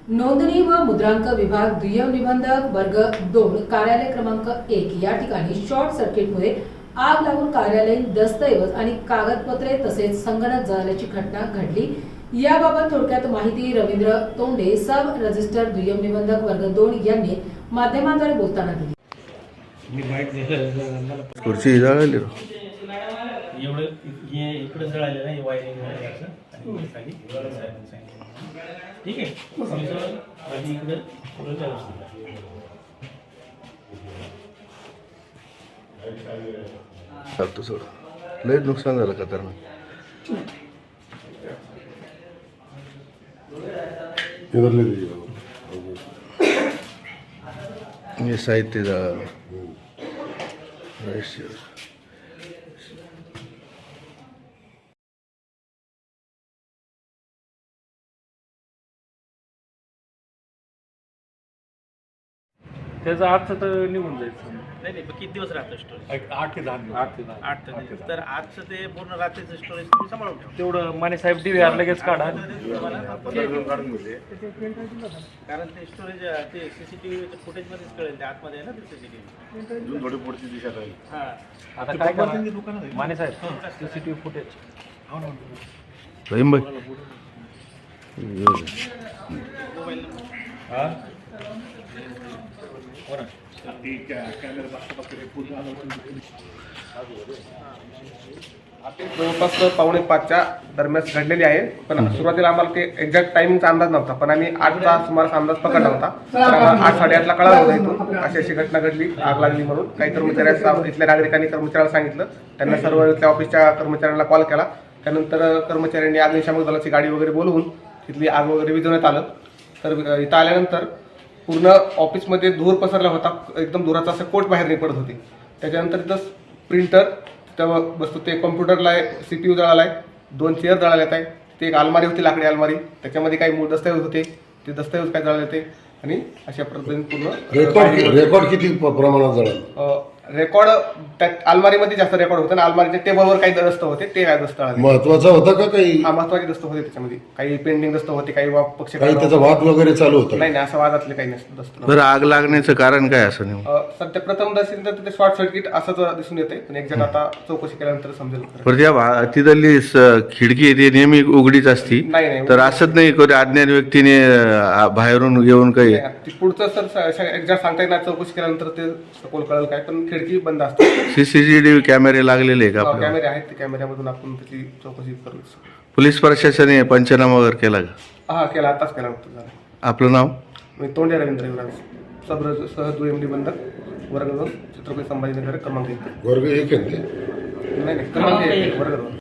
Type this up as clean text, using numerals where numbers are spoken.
नोंदणी व मुद्रांक विभाग दुय्यम निबंधक वर्ग 2 कार्यालय क्रमांक 1 या ठिकाणी शॉर्ट सर्किटमुळे आग लागून कार्यालयीन दस्तऐवज आणि कागदपत्रे तसेच संगणक जळाल्याची घटना घडली। याबाबत थोडक्यात माहिती रवींद्र तोंडे सब रजिस्टर दुय्यम निबंधक वर्ग 2 यांनी माध्यमांद्वारे बोलताना दिली। खुर्ची जळाली एवढं हे इकडे जळालेलं आहे वायरिंग वगैरे असं आणि खाली ठीक आहे आणि इकडे थोडं व्यवस्थित चालतो सोड लय नुकसान झालं का तर हे साहित्य जळालं त्याचा अर्थ तर निघून जायचं नाही नाही, किती दिवस राहतं स्टोरेज? 8 ते 10 8 तर आजचं ते पूर्ण रात्रीचं स्टोरेज तुम्ही सांभाळून ठेवा। तेवढं माने साहेब DVR लगेच काढा। कारण ते स्टोरेज ते CCTV फुटेजमध्येच कळेल, ते आतमध्ये आहे ना ते CCTV थोडी पुढची दिशा राहील। हां आता काय करा माने साहेब CCTV फुटेज रहीम भाई मोबाईल हां जवळपास 4:45च्या दरम्यान घडलेली आहे। पण सुरुवातीला आम्हाला ते एक्झॅक्ट टाइमिंगचा अंदाज नव्हता, पण आम्ही 8चा सुमारास अंदाज पकडला होता। तर 8:30ला कळालं होतं इथून अशी घटना घडली, आग लागली म्हणून। काही कर्मचाऱ्यांना इथल्या नागरिकांनी कर्मचाऱ्याला सांगितलं, त्यांना सर्व इथल्या ऑफिसच्या कर्मचाऱ्यांना कॉल केला। त्यानंतर कर्मचाऱ्यांनी अग्निशामक दलाची गाडी वगैरे बोलवून तिथली आग वगैरे विझवण्यात आलं। तर इथं आल्यानंतर पूर्ण ऑफिसमध्ये धूर पसरला होता, एकदम धुराचा असं कोट बाहेर पडत होते। त्याच्यानंतर तिथं प्रिंटर तिथं वस्तू ते कॉम्प्युटरला आहे, CPU जळाला आहे, 2 चेअर जळाल्यात आहे, ते एक अलमारी होती लाकडी अलमारी, त्याच्यामध्ये काही मूळ दस्तऐवज होते, ते दस्तऐवज काय जळाले होते आणि अशा पद्धतीने पूर्ण रेकॉर्ड किती प्रमाणात जळालं? रेकॉर्ड त्या अलमारीमध्ये जास्त रेकॉर्ड होतं आणि अलमारीच्या टेबलवर काही दस्त होते, ते काय दस्त आले महत्वाचं होतं का काही? हा, महत्वाचे दस्त होते त्याच्यामध्ये, काही पेंडिंग दस्त होते, काही पक्ष काही त्याचा वाद वगैरे चालू होता? नाही नाही, असं वादातले काही नसतं दस्त। बरं आग लागण्याचं कारण काय असं नेमकं? सध्या प्रथम दर्शनी तर तिथे शॉर्ट सर्किट असंच दिसून येते, पण एक्झॅक्ट आता चौकशी केल्यानंतर समजेल। बरं त्या तिथली खिडकी आहे ती नेहमी उघडीच असती, नाही नाही, तर असंच नाही कधी अज्ञात व्यक्तीने बाहेरून येऊन काही ती पुढचं सर एक्झॅक्ट सांगता येणार, चौकशी केल्यानंतर ते सखोल कळेल काय, पण खिडकी बंद असते। CCTV कॅमेरे लागलेले आहे का आपल्याला? कॅमेरे आहेत, ते कॅमेऱ्यामधून आपण त्याची चौकशी करू। पोलीस प्रशासनाने पंचनामा वगैरे केला का? हा केला, आताच केला होता। आपलं नाव? मी तोंडे रवींद्र युवराज, सब सह दुय्यम निबंधक वर्ग 2 छत्रपती संभाजीनगर क्रमांक 1। वर्ग 1 आहे ते? नाही क्रमांक 1 वर्ग 2।